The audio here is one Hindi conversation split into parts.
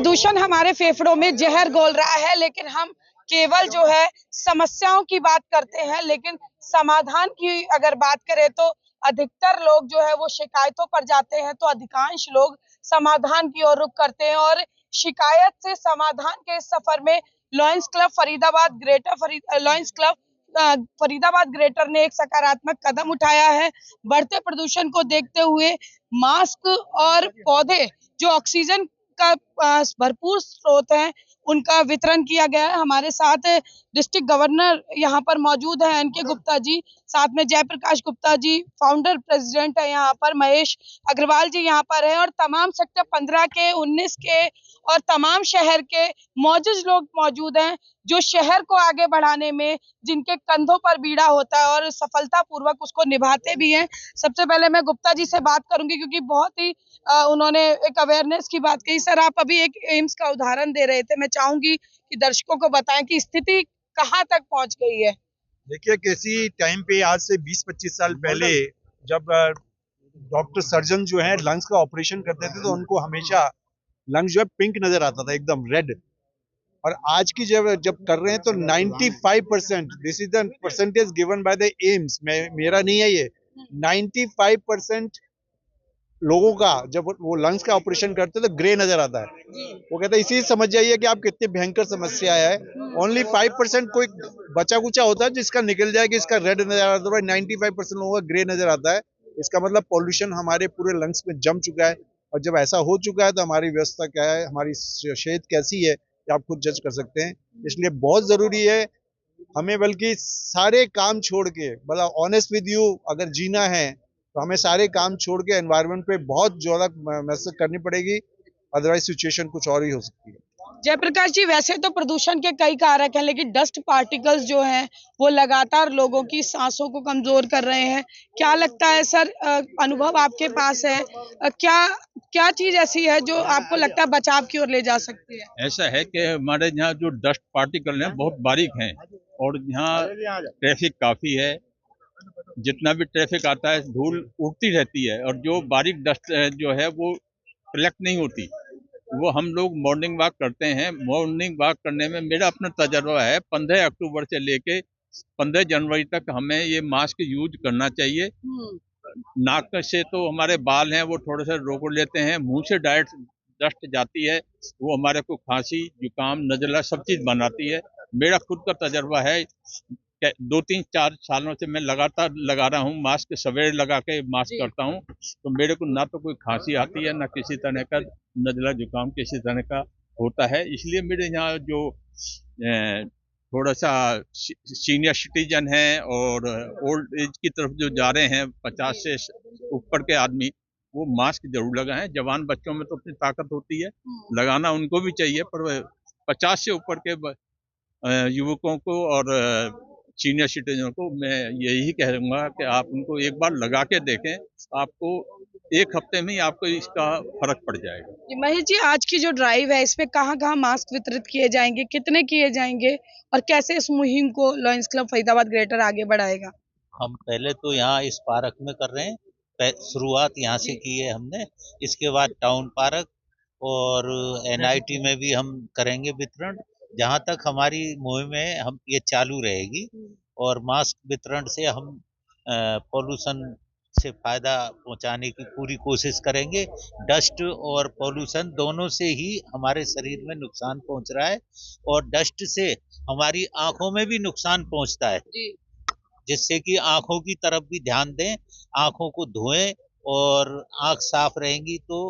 प्रदूषण हमारे फेफड़ों में जहर घोल रहा है, लेकिन हम केवल जो है समस्याओं की बात करते हैं, लेकिन समाधान की अगर बात करें तो अधिकतर लोग जो है वो शिकायतों पर जाते हैं, तो अधिकांश लोग समाधान की ओर रुख करते हैं। और शिकायत से समाधान के इस सफर में लॉयंस क्लब फरीदाबाद ग्रेटर ने एक सकारात्मक कदम उठाया है। बढ़ते प्रदूषण को देखते हुए मास्क और पौधे जो ऑक्सीजन का भरपूर स्रोत है, उनका वितरण किया गया है। हमारे साथ डिस्ट्रिक्ट गवर्नर यहाँ पर मौजूद है, एनके गुप्ता जी, साथ में जयप्रकाश गुप्ता जी, फाउंडर प्रेसिडेंट है यहाँ पर, महेश अग्रवाल जी यहाँ पर है, और तमाम सेक्टर 15 के, 19 के और तमाम शहर के मौजूद लोग मौजूद हैं, जो शहर को आगे बढ़ाने में जिनके कंधों पर बीड़ा होता है और सफलतापूर्वक उसको निभाते भी हैं। सबसे पहले मैं गुप्ता जी से बात करूंगी, क्योंकि बहुत ही उन्होंने एक अवेयरनेस की बात कही। सर, आप अभी एक एम्स का उदाहरण दे रहे थे, मैं चाहूंगी कि दर्शकों को बताएं कि स्थिति कहाँ तक पहुंच गई है। देखिए, किसी टाइम पे आज से 20-25 साल पहले जब डॉक्टर सर्जन जो है लंग्स का ऑपरेशन करते थे, तो उनको हमेशा लंग्स जो है पिंक नजर आता था, एकदम रेड। और आज की जब कर रहे हैं तो 95%, this is the percentage given by the AIIMS, मेरा नहीं है ये, 95% लोगों का जब वो लंग्स का ऑपरेशन करते हैं तो ग्रे नजर आता है। वो कहते हैं इसी समझ जाइए कि आप कितनी भयंकर समस्या है। ओनली 5% कोई बचा कुचा होता है जिसका निकल जाए कि इसका रेड नजर आता है, 95% लोगों का ग्रे नजर आता है। इसका मतलब पॉल्यूशन हमारे पूरे लंग्स में जम चुका है, और जब ऐसा हो चुका है तो हमारी व्यवस्था क्या है, हमारी सेहत कैसी है, ये आप खुद जज कर सकते हैं। इसलिए बहुत जरूरी है हमें, बल्कि सारे काम छोड़ के, मतलब ऑनेस्ट विद यू अगर जीना है तो हमें सारे काम छोड़ के एनवायरनमेंट पे बहुत ज्यादा मेहनत करनी पड़ेगी, अदरवाइज सिचुएशन कुछ और ही हो सकती है। जयप्रकाश जी, वैसे तो प्रदूषण के कई कारक हैं, लेकिन डस्ट पार्टिकल्स जो हैं वो लगातार लोगों की सांसों को कमजोर कर रहे हैं। क्या लगता है सर, अनुभव आपके पास है, क्या क्या चीज ऐसी है जो आपको लगता है बचाव की ओर ले जा सकती है? ऐसा है कि हमारे यहाँ जो डस्ट पार्टिकल हैं बहुत बारीक हैं, और यहाँ ट्रैफिक काफी है। जितना भी ट्रैफिक आता है धूल उड़ती रहती है, और जो बारीक डस्ट जो है वो कलेक्ट नहीं होती। वो हम लोग मॉर्निंग वॉक करते हैं, मॉर्निंग वॉक करने में मेरा अपना तजर्बा है, 15 अक्टूबर से लेके 15 जनवरी तक हमें ये मास्क यूज करना चाहिए। नाक से तो हमारे बाल हैं वो थोड़े से रोक लेते हैं, मुंह से डायरेक्ट डस्ट जाती है, वो हमारे को खांसी, जुकाम, नजला सब चीज बनाती है। मेरा खुद का तजर्बा है, 2-3-4 सालों से मैं लगातार लगा रहा हूँ मास्क, सवेरे लगा के मास्क करता हूँ, तो मेरे को ना तो कोई खांसी आती है, ना किसी तरह का नजला जुकाम किसी तरह का होता है। इसलिए मेरे यहाँ जो थोड़ा सा सीनियर सिटीजन है और ओल्ड एज की तरफ जो जा रहे हैं, 50 से ऊपर के आदमी, वो मास्क जरूर लगाएं। जवान बच्चों में तो अपनी ताकत होती है, लगाना उनको भी चाहिए, पर 50 से ऊपर के युवकों को और सीनियर सिटीजन को मैं यही कहूँगा कि आप उनको एक बार लगा के देखें, आपको 1 हफ्ते में ही आपको इसका फर्क पड़ जाएगा। महेश जी, आज की जो ड्राइव है इसमें कहाँ-कहाँ मास्क वितरित किए जाएंगे, कितने किए जाएंगे, और कैसे इस मुहिम को लॉयंस क्लब फरीदाबाद ग्रेटर आगे बढ़ाएगा? हम पहले तो यहाँ इस पार्क में कर रहे हैं, शुरुआत यहाँ से की है हमने। इसके बाद टाउन पार्क और एनआईटी में भी हम करेंगे वितरण। जहाँ तक हमारी मुहिम है हम ये चालू रहेगी, और मास्क वितरण से हम पॉल्यूशन से फायदा पहुंचाने की पूरी कोशिश करेंगे। डस्ट और पॉल्यूशन दोनों से ही हमारे शरीर में नुकसान पहुंच रहा है, और डस्ट से हमारी आंखों में भी नुकसान पहुंचता है, जिससे कि आंखों की तरफ भी ध्यान दें, आंखों को धोएं, और आंख साफ रहेंगी तो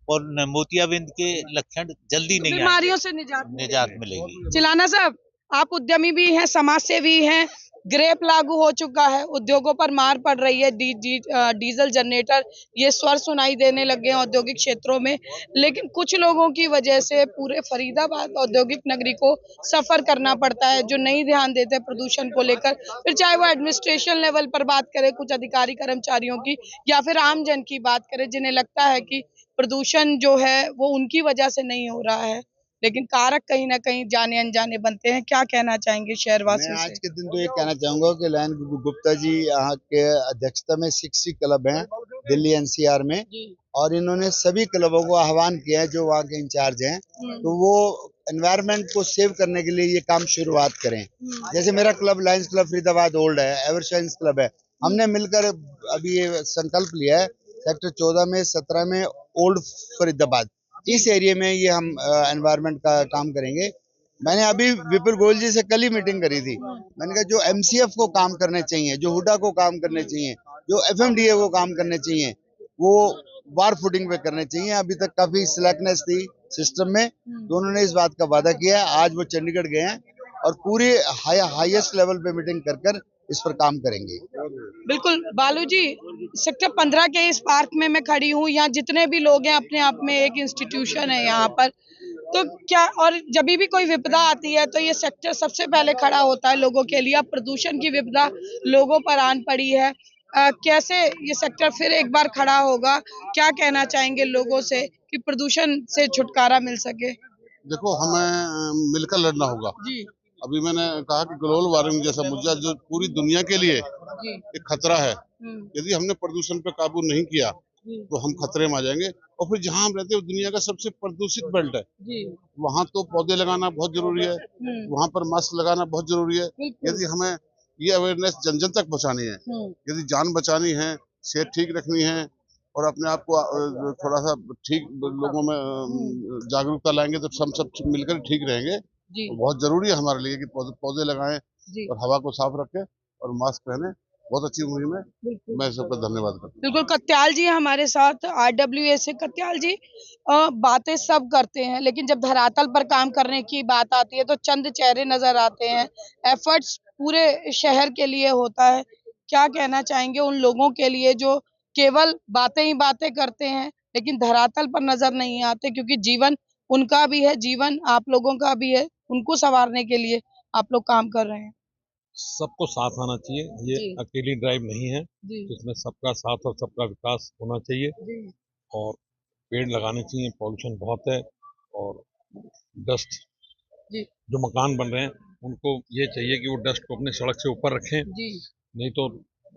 और मोतियाबिंद के लक्षण जल्दी नहीं बीमारियों से निजात मिलेगी। चिलाना साहब, आप उद्यमी भी हैं, समाज सेवी हैं, ग्रेप लागू हो चुका है, उद्योगों पर मार पड़ रही है, डीजल जनरेटर ये स्वर सुनाई देने लगे हैं औद्योगिक क्षेत्रों में, लेकिन कुछ लोगों की वजह से पूरे फरीदाबाद औद्योगिक नगरी को सफर करना पड़ता है, जो नहीं ध्यान देते प्रदूषण को लेकर। फिर चाहे वो एडमिनिस्ट्रेशन लेवल पर बात करें, कुछ अधिकारी कर्मचारियों की, या फिर आम जन की बात करें, जिन्हें लगता है कि प्रदूषण जो है वो उनकी वजह से नहीं हो रहा है, लेकिन कारक कहीं ना कहीं जाने अनजाने बनते हैं। क्या कहना चाहेंगे शहरवासियों से? आज के दिन तो ये कहना चाहूंगा कि लयन गुप्ता जी यहाँ के अध्यक्षता में 6 क्लब हैं, दिल्ली एनसीआर में, और इन्होंने सभी क्लबों को आह्वान किया है जो वहाँ के इंचार्ज हैं, तो वो एनवायरनमेंट को सेव करने के लिए ये काम शुरुआत करें। जैसे मेरा club Lions club Faridabad old है, एवरशाइंस क्लब है, हमने मिलकर अभी ये संकल्प लिया है सेक्टर 14 में 17 में ओल्ड फरीदाबाद, इस एरिया में ये हम एनवायरनमेंट का काम करेंगे। मैंने अभी विपुल गोयल जी से कल ही मीटिंग करी थी। मैंने कहा जो एमसीएफ को काम करने चाहिए, जो हुडा को काम करने चाहिए, जो एफएमडीए को काम करने चाहिए, वो वार फुटिंग पे करने चाहिए। अभी तक काफी स्लैकनेस थी सिस्टम में, तो उन्होंने इस बात का वादा किया है। आज वो चंडीगढ़ गए हैं और पूरे हाईएस्ट लेवल पे मीटिंग कर इस पर काम करेंगे। बिल्कुल बालू जी, सेक्टर 15 के इस पार्क में मैं खड़ी हूँ। यहाँ जितने भी लोग हैं अपने आप में एक इंस्टीट्यूशन है यहाँ पर, तो क्या, और जब भी कोई विपदा आती है तो ये सेक्टर सबसे पहले खड़ा होता है लोगों के लिए। अब प्रदूषण की विपदा लोगों पर आन पड़ी है, कैसे ये सेक्टर फिर एक बार खड़ा होगा? क्या कहना चाहेंगे लोगों से कि प्रदूषण से छुटकारा मिल सके? देखो, हमें मिलकर लड़ना होगा जी अभी मैंने कहा कि ग्लोबल वार्मिंग जैसा मुद्दा जो पूरी दुनिया के लिए जी एक खतरा है, यदि हमने प्रदूषण पे काबू नहीं किया तो हम खतरे में आ जाएंगे। और फिर जहाँ हम रहते हैं दुनिया का सबसे प्रदूषित बेल्ट है, जी वहाँ तो पौधे लगाना बहुत जरूरी है, वहाँ पर मास्क लगाना बहुत जरूरी है। यदि हमें ये अवेयरनेस जन जन तक पहुँचानी है, यदि जान बचानी है, सेहत ठीक रखनी है और अपने आप को थोड़ा सा ठीक लोगों में जागरूकता लाएंगे तो हम सब मिलकर ठीक रहेंगे। जी तो बहुत जरूरी है हमारे लिए कि पौधे लगाएं जी और हवा को साफ रखें और मास्क पहने। बहुत अच्छी मुहिम है, मैं सबका धन्यवाद करता हूँ। बिल्कुल, कत्याल जी हमारे साथ, RWA से कत्याल जी। बातें सब करते हैं लेकिन जब धरातल पर काम करने की बात आती है तो चंद चेहरे नजर आते हैं। एफर्ट्स पूरे शहर के लिए होता है। क्या कहना चाहेंगे उन लोगों के लिए जो केवल बातें ही बातें करते हैं लेकिन धरातल पर नजर नहीं आते? क्योंकि जीवन उनका भी है, जीवन आप लोगों का भी है, उनको संवारने के लिए आप लोग काम कर रहे हैं। सबको साथ आना चाहिए। ये जी अकेली ड्राइव नहीं है, जी इसमें सबका साथ और सबका विकास होना चाहिए जी और पेड़ लगाने चाहिए। पॉल्यूशन बहुत है और डस्ट, जी जो मकान बन रहे हैं उनको ये चाहिए कि वो डस्ट को अपने सड़क से ऊपर रखें, जी नहीं तो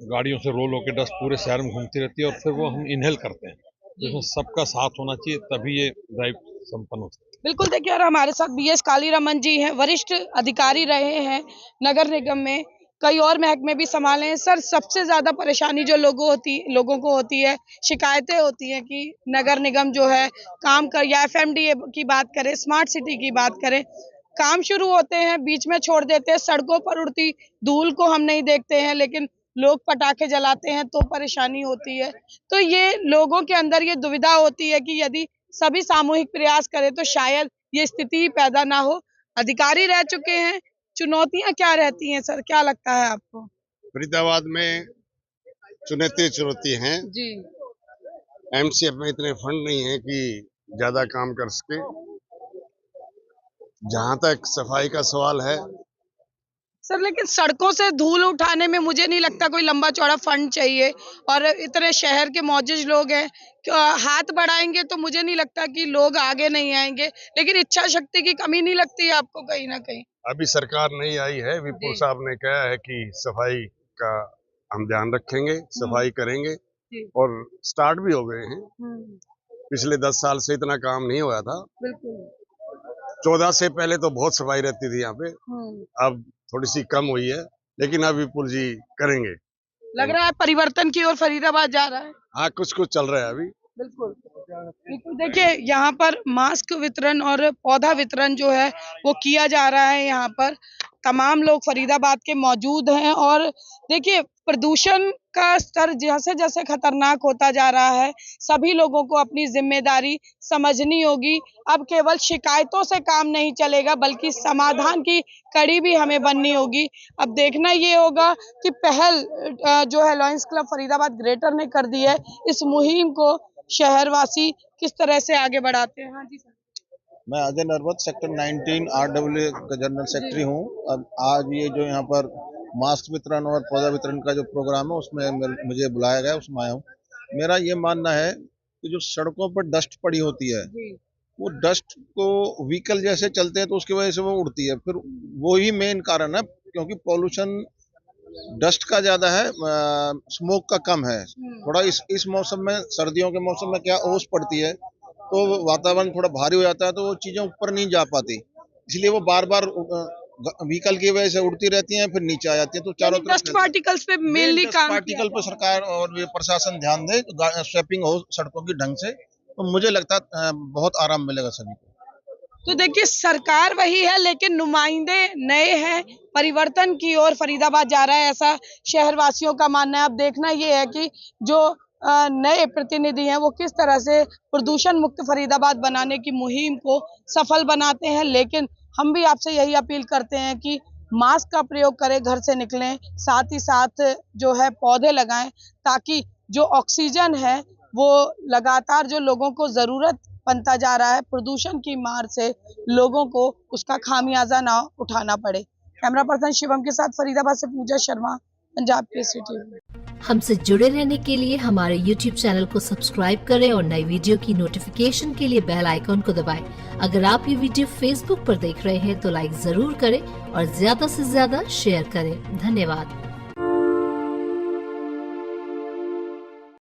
गाड़ियों से रोल होकर डस्ट पूरे शहर में घूमती रहती है और फिर वो हम इनहेल करते हैं। तो इसमें सबका साथ होना चाहिए, तभी ये ड्राइव संपन्न हो सकती है। बिल्कुल, देखिए, और हमारे साथ BS कालीरमन जी हैं, वरिष्ठ अधिकारी रहे हैं नगर निगम में, कई और महकमे भी संभाले हैं। सर, सबसे ज्यादा परेशानी जो लोगों को होती है, शिकायतें होती हैं कि नगर निगम जो है काम कर, या FMDA की बात करें, स्मार्ट सिटी की बात करें, काम शुरू होते हैं बीच में छोड़ देते हैं, सड़कों पर उड़ती धूल को हम नहीं देखते हैं लेकिन लोग पटाखे जलाते हैं तो परेशानी होती है। तो ये लोगों के अंदर ये दुविधा होती है कि यदि सभी सामूहिक प्रयास करें तो शायद ये स्थिति पैदा ना हो। अधिकारी रह चुके हैं, चुनौतियां क्या रहती हैं सर, क्या लगता है आपको? फरीदाबाद में चुनौती हैं। जी एमसीएफ में इतने फंड नहीं है कि ज्यादा काम कर सके। जहां तक सफाई का सवाल है, सर, लेकिन सड़कों से धूल उठाने में मुझे नहीं लगता कोई लंबा चौड़ा फंड चाहिए, और इतने शहर के मौजूद लोग हैं, हाथ बढ़ाएंगे तो मुझे नहीं लगता कि लोग आगे नहीं आएंगे। लेकिन इच्छा शक्ति की कमी नहीं लगती है आपको कहीं ना कहीं? अभी सरकार नहीं आई है। विपुल साहब ने कहा है कि सफाई का हम ध्यान रखेंगे, सफाई करेंगे और स्टार्ट भी हो गए हैं। पिछले 10 साल से इतना काम नहीं हुआ था। बिल्कुल 14 से पहले तो बहुत सफाई रहती थी यहाँ पे, अब थोड़ी सी कम हुई है, लेकिन अब विपुल जी करेंगे। लग रहा है परिवर्तन की ओर फरीदाबाद जा रहा है। हाँ, कुछ कुछ चल रहा है अभी। बिल्कुल बिल्कुल, देखिए, यहाँ पर मास्क वितरण और पौधा वितरण जो है वो किया जा रहा है। यहाँ पर तमाम लोग फरीदाबाद के मौजूद हैं और देखिए, प्रदूषण का स्तर जैसे जैसे खतरनाक होता जा रहा है, सभी लोगों को अपनी जिम्मेदारी समझनी होगी। अब केवल शिकायतों से काम नहीं चलेगा बल्कि समाधान की कड़ी भी हमें बननी होगी। अब देखना ये होगा कि पहल जो है लायंस क्लब फरीदाबाद ग्रेटर ने कर दी है, इस मुहिम को शहरवासी किस तरह से आगे बढ़ाते हैं। हाँ जी सर। मैं अजय नरवत, सेक्टर 19 RWA का जनरल सेक्रेटरी हूँ। अब आज ये जो यहाँ पर मास्क वितरण और पौधा वितरण का जो प्रोग्राम है उसमें मुझे बुलाया गया, उसमें आया हूँ। मेरा ये मानना है कि जो सड़कों पर डस्ट पड़ी होती है, वो डस्ट को व्हीकल जैसे चलते हैं तो उसकी वजह से वो उड़ती है, फिर वो ही मेन कारण है, क्योंकि पॉल्यूशन डस्ट का ज्यादा है, स्मोक का कम है। थोड़ा इस मौसम में, सर्दियों के मौसम में क्या ओस पड़ती है तो वातावरण थोड़ा भारी हो जाता है, तो वो चीजें ऊपर नहीं जा पाती, इसलिए वो बार बार व्हीकल की वजह से उड़ती रहती हैं, फिर नीचे आ जाती है। तो चारों तरफ डस्ट पार्टिकल्स पे मेनली काम पार्टिकल पे सरकार और ये प्रशासन ध्यान दे, स्वेपिंग हो सड़कों की ढंग से, तो मुझे लगता है बहुत आराम मिलेगा सभी को। तो देखिए सरकार वही है लेकिन नुमाइंदे नए हैं, परिवर्तन की ओर फरीदाबाद जा रहा है, ऐसा शहरवासियों का मानना है। अब देखना ये है कि जो नए प्रतिनिधि हैं वो किस तरह से प्रदूषण मुक्त फरीदाबाद बनाने की मुहिम को सफल बनाते हैं। लेकिन हम भी आपसे यही अपील करते हैं कि मास्क का प्रयोग करें, घर से निकलें, साथ ही साथ जो है पौधे लगाएं, ताकि जो ऑक्सीजन है वो लगातार जो लोगों को जरूरत बनता जा रहा है, प्रदूषण की मार से लोगों को उसका खामियाजा ना उठाना पड़े। कैमरा पर्सन शिवम के साथ फरीदाबाद से पूजा शर्मा, पंजाब केसरी टीवी। हमसे जुड़े रहने के लिए हमारे YouTube चैनल को सब्सक्राइब करें और नई वीडियो की नोटिफिकेशन के लिए बेल आइकॉन को दबाएं। अगर आप ये वीडियो Facebook पर देख रहे हैं तो लाइक जरूर करें और ज्यादा से ज्यादा शेयर करें। धन्यवाद।